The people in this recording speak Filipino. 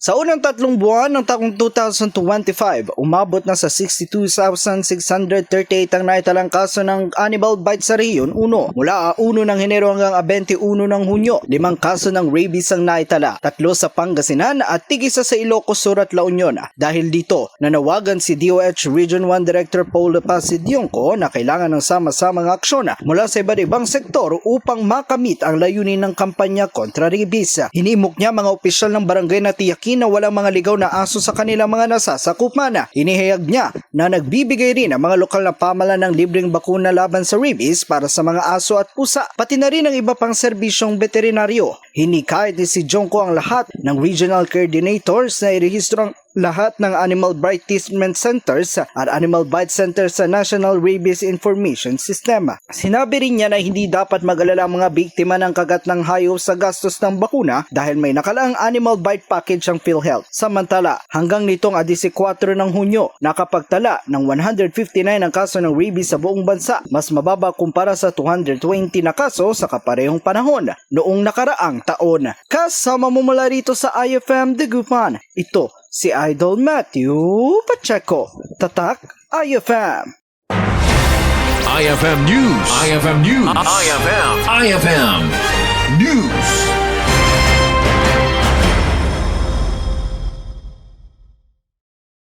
Sa unang 3 buwan ng taong 2025, umabot na sa 62,638 ang naitalang kaso ng animal bite sa Rehiyon 1. Mula 1 ng Enero hanggang 21 ng Hunyo, 5 kaso ng rabies ang naitala, 3 sa Pangasinan at tig-1 sa Ilocos Sur at La Union. Dahil dito, nanawagan si DOH Region 1 Director Paul Pasidionco na kailangan ng sama-samang aksyon mula sa iba't ibang sektor upang makamit ang layunin ng kampanya kontra rabies. Hinimok niya mga opisyal ng barangay na tiyakin na walang mga ligaw na aso sa kanilang mga nasasakupan. Inihayag niya na nagbibigay rin ang mga lokal na pamahalaan ng libreng bakuna laban sa rabies para sa mga aso at pusa, pati na rin ang iba pang serbisyong veterinaryo. Hinikayat ni si Jonko ang lahat ng regional coordinators na irehistro ang lahat ng Animal Bite Treatment Centers at Animal Bite Centers sa National Rabies Information System. Sinabi rin niya na hindi dapat mag-alala ang mga biktima ng kagat ng hayop sa gastos ng bakuna dahil may nakalaang Animal Bite Package ang PhilHealth. Samantala, hanggang nitong 14 ng Hunyo, nakapagtala ng 159 ang kaso ng rabies sa buong bansa, mas mababa kumpara sa 220 na kaso sa kaparehong panahon noong nakaraang taon. Kasama mo mula rito sa IFM Dagupan, ito si Idol Matthew Pacheco, Tatak IFM. IFM News. IFM News. IFM News.